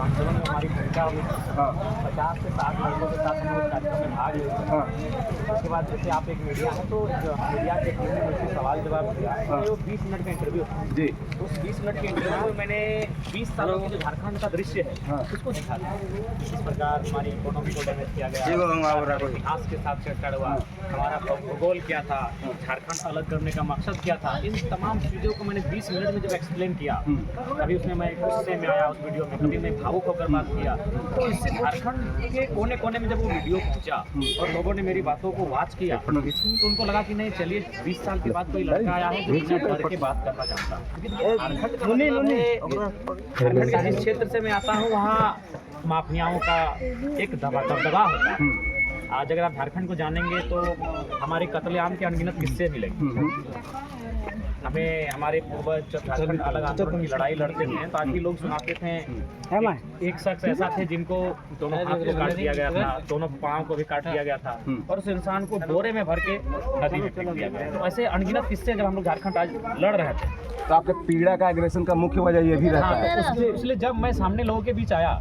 आंदोलन में हमारी भूमिका हुई। 50 से 60 लड़कों के साथ हम लोग कार्यक्रम में भाग लिए। उसके बाद जैसे आप एक मीडिया है तो मीडिया के टीम ने मुझसे सवाल जवाब किया, तो 20 मिनट का इंटरव्यू था जी। उस 20 मिनट के इंटरव्यू में मैंने 20 सालों के जो झारखंड का दृश्य है उसको दिखा दिया। इस प्रकार हमारी इकोनॉमी को डैमेज किया गया, इतिहास के साथ छेड़छाड़ हुआ, हमारा भूगोल क्या था, झारखंड अलग करने का मकसद क्या था, इन तमाम चीज़ों को मैंने 20 मिनट में जब एक्सप्लेन किया, कभी उसमें मैं गुस्से में आया उस वीडियो में, कभी मैं भावुक होकर बात किया, तो इससे झारखंड के कोने कोने में जब वो वीडियो पहुंचा और लोगों ने मेरी बातों को वॉच किया तो उनको लगा कि नहीं चलिए 20 साल के बाद कोई लड़का आया है जो बिना डर के बात करना चाहता है। झारखंड के जिस क्षेत्र से मैं आता हूँ वहाँ माफियाओं का एक दबदबा होता है। आज अगर आप झारखंड को जानेंगे तो हमारे कत्लेआम के अनगिनत किस्से मिलेंगे। हमें हमारे पूर्वज झारखंड अलग आंदोलन की लड़ाई लड़ते थे तो आज भी लोग सुनाते थे एक शख्स ऐसा थे जिनको दोनों हाथ को काट दिया गया था, दोनों पाँव को भी काट दिया गया था और उस इंसान को बोरे में भर के नदी में फेंक दिया गया। तो ऐसे अनगिनत किस्से जब हम लोग झारखंड आज लड़ रहे थे तो आपके पीड़ा का एग्रेशन का मुख्य वजह ये भी रहता है। इसलिए जब मैं सामने लोगों के बीच आया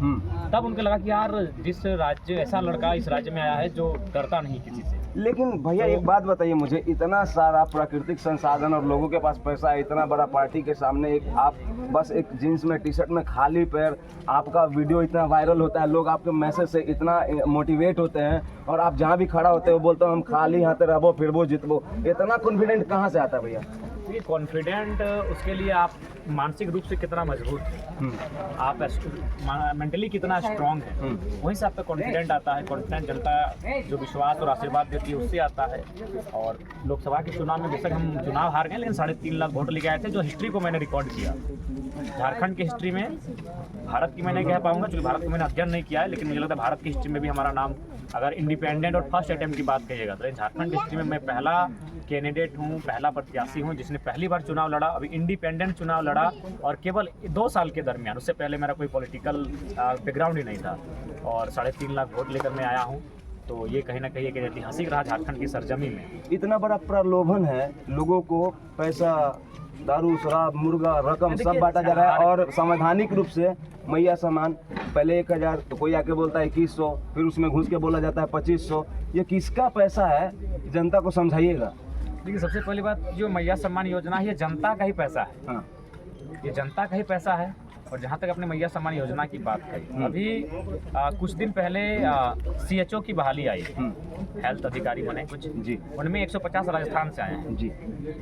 तब उनको लगा कि यार जिस राज्य ऐसा लड़का इस राज्य में आया है जो डरता नहीं किसी से। लेकिन भैया एक बात बताइए मुझे, इतना सारा प्राकृतिक संसाधन और लोगों के पास पैसा है, इतना बड़ा पार्टी के सामने एक आप बस एक जीन्स में टी शर्ट में खाली पैर आपका वीडियो इतना वायरल होता है, लोग आपके मैसेज से इतना मोटिवेट होते हैं और आप जहाँ भी खड़ा होते हो बोलते हो हम खाली हाथ रहो फिरबो जितबो, इतना कॉन्फिडेंट कहाँ से आता है भैया? ये कॉन्फिडेंट उसके लिए आप मानसिक रूप से कितना मजबूत है, आप मेंटली कितना स्ट्रांग है, वहीं से आपका कॉन्फिडेंट आता है। कॉन्फिडेंट जनता जो विश्वास और आशीर्वाद देती है उससे आता है। और लोकसभा के चुनाव में बेशक हम चुनाव हार गए लेकिन 3.5 लाख वोट लेके आए थे, जो हिस्ट्री को मैंने रिकॉर्ड किया। झारखंड की हिस्ट्री में, भारत की मैं नहीं कह पाऊंगा क्योंकि भारत को मैंने अध्ययन नहीं किया है, लेकिन मुझे लगता है भारत की हिस्ट्री में भी हमारा नाम, अगर इंडिपेंडेंट और फर्स्ट अटेम्प्ट की बात कहिएगा तो झारखंड की हिस्ट्री में मैं पहला कैंडिडेट हूँ, पहला प्रत्याशी हूँ जिसने पहली बार चुनाव लड़ा, अभी इंडिपेंडेंट चुनाव लड़ा और केवल 2 साल के दरमियान। उससे पहले मेरा कोई पॉलिटिकल बैकग्राउंड ही नहीं था और 3.5 लाख वोट लेकर मैं आया हूँ। तो ये कहीं ना कहीं एक ऐतिहासिक रहा झारखंड की सरजमी में। इतना बड़ा प्रलोभन है, लोगों को पैसा, दारू, शराब, मुर्गा, रकम सब बांटा जा रहा है और संवैधानिक रूप से मैया सम्मान पहले 1000 तो कोई आके बोलता है 2100, फिर उसमें घुस के बोला जाता है 2500। ये किसका पैसा है, जनता को समझाइएगा। देखिए सबसे पहली बात, जो मैया सम्मान योजना है ये जनता का ही पैसा है, ये जनता का ही पैसा है। और जहाँ तक अपने मैया सम्मान योजना की बात करी, अभी कुछ दिन पहले CHO की बहाली आई, हेल्थ अधिकारी बने कुछ जी, उनमें 150 राजस्थान से आए हैं जी।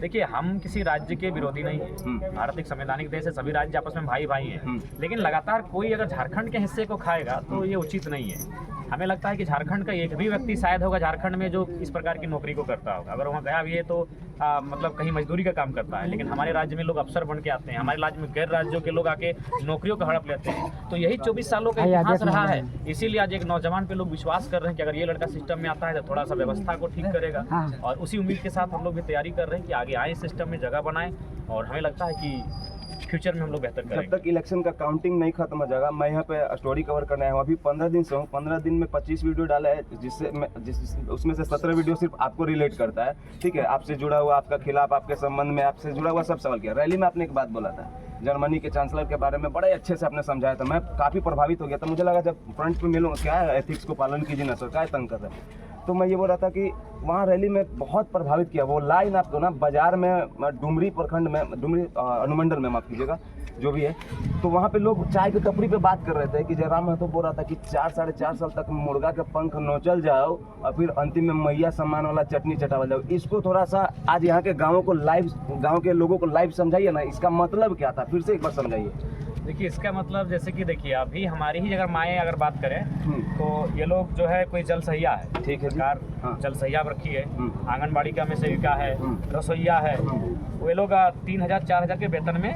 देखिए हम किसी राज्य के विरोधी नहीं हैं, भारत एक संवैधानिक देश है, सभी राज्य आपस में भाई भाई हैं, लेकिन लगातार कोई अगर झारखंड के हिस्से को खाएगा तो ये उचित नहीं है। हमें लगता है कि झारखंड का एक भी व्यक्ति शायद होगा झारखंड में जो इस प्रकार की नौकरी को करता होगा, अगर वहाँ गया भी है तो मतलब कहीं मजदूरी का काम करता है, लेकिन हमारे राज्य में लोग अफसर बन के आते हैं, हमारे राज्य में गैर राज्यों के लोग आके नौकरियों का हड़प लेते हैं। तो यही 24 सालों का इतिहास रहा है, इसीलिए आज एक नौजवान पे लोग विश्वास कर रहे हैं कि अगर ये लड़का सिस्टम में आता है तो थोड़ा सा व्यवस्था को ठीक करेगा, और उसी उम्मीद के साथ हम लोग भी तैयारी कर रहे हैं कि आगे आए सिस्टम में जगह बनाएं और हमें लगता है कि फ्यूचर में हम लोग बेहतर करेंगे। जब तक इलेक्शन का काउंटिंग नहीं खत्म हो जाएगा, मैं यहाँ पे स्टोरी कवर करने आया हूँ। अभी 15 दिन से हूँ, 15 दिन में 25 वीडियो डाला है, उसमें से 17 वीडियो सिर्फ आपको रिलेट करता है, ठीक है, आपसे जुड़ा हुआ, आपका खिलाफ, आपके संबंध में, आपसे जुड़ा हुआ सब सवाल किया। रैली में आपने एक बात बोला था, जर्मनी के चांसलर के बारे में बड़े अच्छे से आपने समझाया था, मैं काफ़ी प्रभावित हो गया था। मुझे लगा जब फ्रंट पे मिलूँ, क्या है एथिक्स को पालन कीजिए ना, सरकार तंग कर रहे हैं। तो मैं ये बोल रहा था कि वहाँ रैली में बहुत प्रभावित किया वो लाइन आपको ना, बाजार में डुमरी प्रखंड में, डुमरी अनुमंडल में, माफ कीजिएगा जो भी है, तो वहाँ पे लोग चाय की टपरी पे बात कर रहे थे कि जयराम महतो बोल रहा था कि 4-4.5 साल तक मुर्गा के पंख नोचल जाओ और फिर अंतिम में मैया सम्मान वाला चटनी चटावल जाओ। इसको थोड़ा सा आज यहाँ के गाँव के लोगों को लाइव समझाइए ना, इसका मतलब क्या था, फिर से एक बार समझाइए। देखिए इसका मतलब जैसे कि देखिए अभी हमारी ही अगर माएँ अगर बात करें तो ये लोग जो है कोई जल सहिया है, ठीक है, सरकार जल सहिया रखी है, आंगनबाड़ी का में सेविका है, रसोईया है, वे लोग 3000-4000 के वेतन में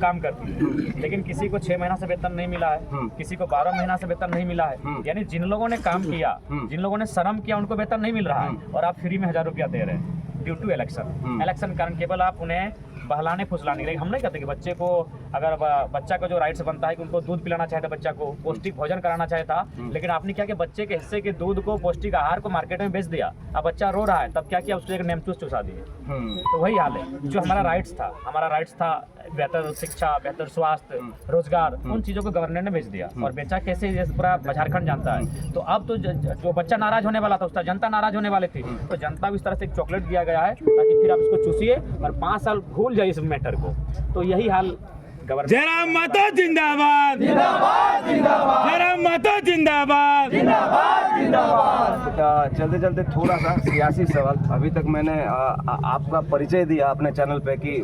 काम करती है, लेकिन किसी को 6 महीना से वेतन नहीं मिला है, किसी को 12 महीना से वेतन नहीं मिला है। यानी जिन लोगों ने काम किया, जिन लोगों ने श्रम किया, उनको वेतन नहीं मिल रहा है और आप फ्री में 1000 रुपया दे रहे हैं ड्यू टू इलेक्शन। इलेक्शन कारण केवल आप उन्हें बहलाने फुसलाने के लिए। हम नहीं कहते कि बच्चे को अगर बच्चा का जो राइट्स बनता है कि उनको दूध पिलाना चाहिए था, बच्चा को पौष्टिक भोजन कराना चाहिए था, लेकिन आपने क्या कि बच्चे के हिस्से के दूध को, पौष्टिक आहार को मार्केट में बेच दिया। अब बच्चा रो रहा है, तब क्या किया, उसको एक नेमचूस चुसा दिए। तो वही हाल है। जो हमारा राइट्स था बेहतर शिक्षा, बेहतर स्वास्थ्य, रोजगार, उन चीज़ों को गवर्नमेंट ने बेच दिया। और बेचा कैसे, ये पूरा झारखंड जानता है। तो अब तो जो बच्चा नाराज होने वाला था, उसका जनता नाराज होने वाली थी, तो जनता को इस तरह से एक चॉकलेट दिया गया है ताकि फिर आप इसको चूसिए और 5 साल भूल जाइए इस मैटर को। तो यही हाल गवर्नमेंट। जयराम मातो जिंदाबाद, जिंदाबाद जिंदाबाद, जयराम मातो जिंदाबाद, जिंदाबाद जिंदाबाद। चलते चलते थोड़ा सा सियासी सवाल। अभी तक मैंने आपका परिचय दिया अपने चैनल पे कि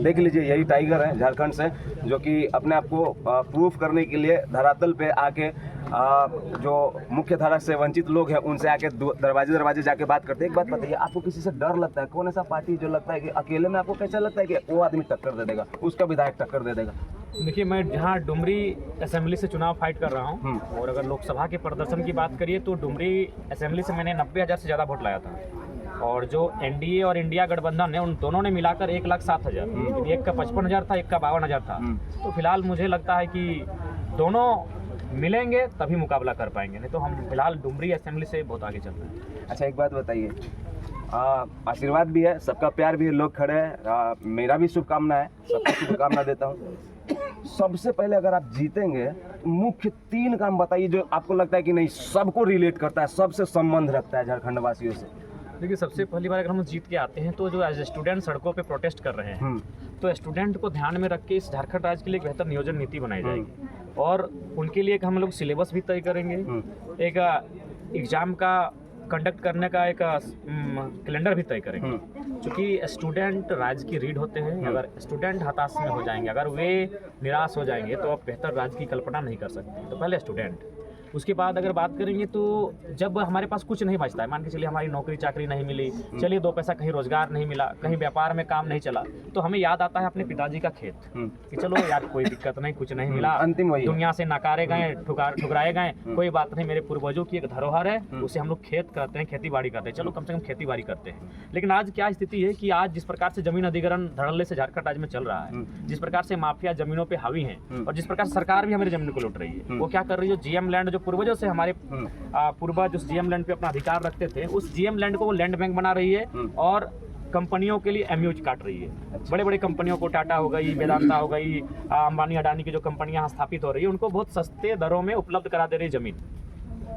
देख लीजिए यही टाइगर है झारखंड से, जो कि अपने आप को प्रूफ करने के लिए धरातल पे आके जो मुख्य धारा से वंचित लोग हैं उनसे आके दरवाजे जाके बात करते हैं। एक बात बताइए, आपको किसी से डर लगता है? कौन ऐसा पार्टी जो लगता है कि अकेले में आपको कैसा लगता है कि वो आदमी टक्कर दे देगा, उसका विधायक टक्कर दे देगा? देखिए, मैं जहाँ डुमरी असेंबली से चुनाव फाइट कर रहा हूँ, और अगर लोकसभा के प्रदर्शन की बात करिए तो डुमरी असेंबली से मैंने 90,000 से ज़्यादा वोट लाया था। और जो एनडीए और इंडिया गठबंधन है, उन दोनों ने मिलाकर 1,07,000, एक का 55,000 था, एक का 52,000 था। तो फिलहाल मुझे लगता है कि दोनों मिलेंगे तभी मुकाबला कर पाएंगे, नहीं तो हम फिलहाल डुमरी असेंबली से बहुत आगे चल रहे हैं। अच्छा, एक बात बताइए, आशीर्वाद भी है, सबका प्यार भी है, लोग खड़े हैं, मेरा भी शुभकामना है, सबको शुभकामना देता हूँ। सबसे पहले अगर आप जीतेंगे, मुख्य 3 काम बताइए जो आपको लगता है कि नहीं सबको रिलेट करता है, सबसे संबंध रखता है झारखंड वासियों से। देखिए, सबसे पहली बार अगर हम जीत के आते हैं तो जो एज स्टूडेंट सड़कों पे प्रोटेस्ट कर रहे हैं, तो स्टूडेंट को ध्यान में रख के इस झारखंड राज्य के लिए एक बेहतर नियोजन नीति बनाई जाएगी। और उनके लिए एक हम लोग सिलेबस भी तय करेंगे, एक एग्ज़ाम का कंडक्ट करने का एक कैलेंडर भी तय करेंगे। क्योंकि स्टूडेंट राज्य की रीढ़ होते हैं। अगर स्टूडेंट हताश में हो जाएंगे, अगर वे निराश हो जाएंगे, तो आप बेहतर राज्य की कल्पना नहीं कर सकते। तो पहले स्टूडेंट, उसके बाद अगर बात करेंगे तो जब हमारे पास कुछ नहीं बचता है, मान के चलिए हमारी नौकरी चाकरी नहीं मिली, चलिए 2 पैसा कहीं रोजगार नहीं मिला, कहीं व्यापार में काम नहीं चला, तो हमें याद आता है अपने पिताजी का खेत कि चलो यार कोई दिक्कत नहीं, कुछ नहीं मिला, अंतिम वही दुनिया से नकारे गए, ठुकराए गए, कोई बात नहीं, मेरे पूर्वजों की एक धरोहर है, उसे हम लोग खेत करते हैं, खेती बाड़ी करते हैं, चलो कम से कम खेती बाड़ी करते हैं। लेकिन आज क्या स्थिति है कि आज जिस प्रकार से जमीन अधिग्रहण धड़ल्ले से झारखंड राज्य में चल रहा है, जिस प्रकार से माफिया जमीनों पे हावी हैं, और जिस प्रकार से सरकार भी हमारी जमीन को लूट रही है, वो क्या कर रही है, जीएम लैंड जो पूर्वजों से हमारे पूर्वज उस जीएम लैंड पे अपना अधिकार रखते थे, उस जीएम लैंड को वो लैंड बैंक बना रही है और कंपनियों के लिए एमयूज काट रही है। बड़े बड़े कंपनियों को, टाटा हो गई, वेदांता हो गई, अंबानी अडानी की जो कंपनियां स्थापित हो रही है, उनको बहुत सस्ते दरों में उपलब्ध करा दे रही है जमीन।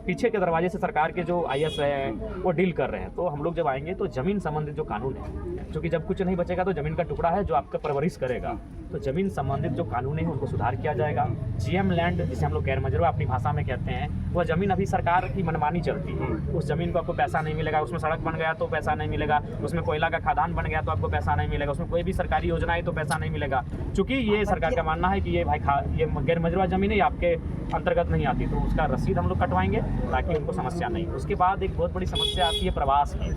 पीछे के दरवाजे से सरकार के जो आईएएस है वो डील कर रहे हैं। तो हम लोग जब आएंगे तो जमीन संबंधित जो कानून है, क्योंकि जब कुछ नहीं बचेगा तो जमीन का टुकड़ा है जो आपका परवरिश करेगा, तो जमीन संबंधित जो कानून है उनको सुधार किया जाएगा। जीएम लैंड जिसे हम लोग गैर मजरूआ अपनी भाषा में कहते हैं, वह जमीन अभी सरकार की मनमानी चलती है। उस जमीन को आपको पैसा नहीं मिलेगा, उसमें सड़क बन गया तो पैसा नहीं मिलेगा, उसमें कोयला का खदान बन गया तो आपको पैसा नहीं मिलेगा, उसमें कोई भी सरकारी योजना है तो पैसा नहीं मिलेगा। चूंकि ये सरकार का मानना है कि ये ये गैर मजरूआ जमीन है, आपके अंतर्गत नहीं आती, तो उसका रसीद हम लोग कटवाएंगे ताकि उनको समस्या नहीं। उसके बाद एक बहुत बड़ी समस्या आती है प्रवास की।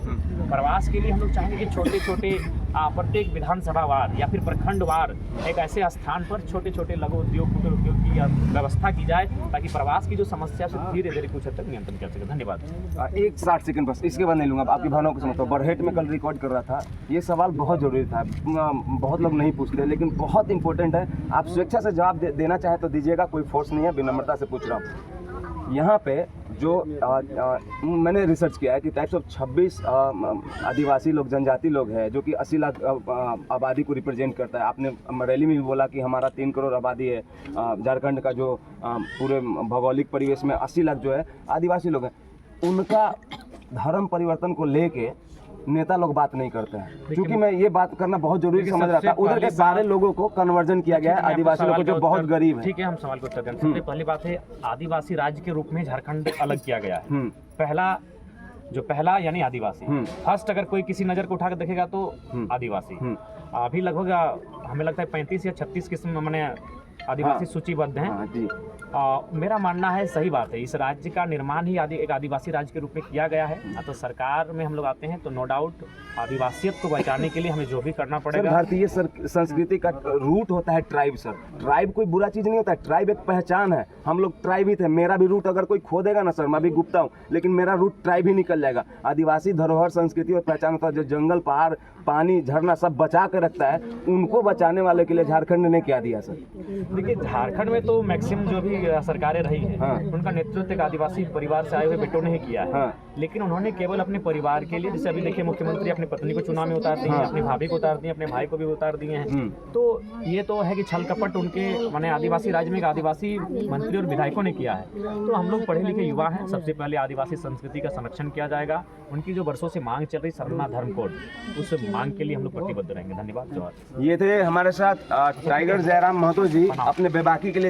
प्रवास के लिए हम लोग चाहेंगे कि छोटे छोटे प्रत्येक विधानसभा वार या फिर प्रखंड वार एक ऐसे स्थान पर छोटे छोटे लघु उद्योग, कुटीर उद्योग की व्यवस्था की जाए ताकि प्रवास की जो समस्या से धीरे धीरे कुछ हद तक नियंत्रण कर सके। धन्यवाद। एक 60 सेकंड बस, इसके बाद नहीं लूंगा, आपकी भावनाओं को समझता हूँ। बरहेट में कल रिकॉर्ड कर रहा था, ये सवाल बहुत जरूरी था, बहुत लोग नहीं पूछते लेकिन बहुत इंपॉर्टेंट है। आप स्वेच्छा से जवाब देना चाहे तो दीजिएगा, कोई फोर्स नहीं है, विनम्रता से पूछ रहा हूँ। यहाँ पे जो मैंने रिसर्च किया है कि टाइप्स ऑफ 26 आदिवासी लोग, जनजाति लोग हैं जो कि 80 लाख आबादी को रिप्रेजेंट करता है। आपने रैली में भी बोला कि हमारा 3 करोड़ आबादी है झारखंड का, जो पूरे भौगोलिक परिवेश में 80 लाख जो है आदिवासी लोग हैं। उनका धर्म परिवर्तन को लेके नेता लोग बात नहीं करते हैं, क्योंकि मैं ये बात करना बहुत जरूरी समझ रहा था। उधर के सारे लोगों को कन्वर्जन किया गया है, आदिवासी लोगों को जो बहुत गरीब है। ठीक है, हम सवाल को उत्तर दें। सबसे पहली बात है, आदिवासी राज्य के रूप में झारखंड अलग किया गया है। पहला यानी आदिवासी फर्स्ट, अगर कोई किसी नजर को उठा कर देखेगा तो आदिवासी। अभी लगभग हमें लगता है 35 या 36 किस्म मैंने आदिवासी सूचीबद्ध हैं। हाँ जी। मेरा मानना है सही बात है, इस राज्य का निर्माण ही एक आदिवासी राज्य के रूप में किया गया है। तो सरकार में हम लोग आते हैं तो नो डाउट आदिवासियत को बचाने के लिए हमें जो भी करना सर पड़ेगा। भारतीय संस्कृति का रूट होता है ट्राइब सर। ट्राइब कोई बुरा चीज नहीं होता है, ट्राइब एक पहचान है। हम लोग ट्राइब ही थे। मेरा भी रूट अगर कोई खो देगा ना सर, मैं भी गुप्ता हूँ, लेकिन मेरा रूट ट्राइब ही निकल जाएगा। आदिवासी धरोहर संस्कृति और पहचान होता है, जो जंगल पहाड़ पानी झरना सब बचा के रखता है, उनको बचाने वाले के लिए झारखंड ने क्या दिया सर? देखिए झारखंड में तो मैक्सिमम जो भी सरकारें रही हैं, हाँ। उनका नेतृत्व एक आदिवासी परिवार से आए हुए बेटों ने ही किया है। हाँ। लेकिन उन्होंने केवल अपने परिवार के लिए, जैसे अभी देखिए मुख्यमंत्री अपनी पत्नी को चुनाव में उतार दिए, हाँ। अपनी भाभी को उतार दिए, अपने भाई को भी उतार दिए हैं। तो ये तो है कि छल कपट उनके माने आदिवासी राज्य में एक आदिवासी मंत्री और विधायकों ने किया है। तो हम लोग पढ़े लिखे युवा हैं, सबसे पहले आदिवासी संस्कृति का संरक्षण किया जाएगा। उनकी जो वर्षों से मांग चल रही सरना धर्म कोड, उस मांग के लिए हम लोग प्रतिबद्ध रहेंगे। धन्यवाद। जवाहर। ये थे हमारे साथ टाइगर जयराम महतो जी अपने बेबाकी के लिए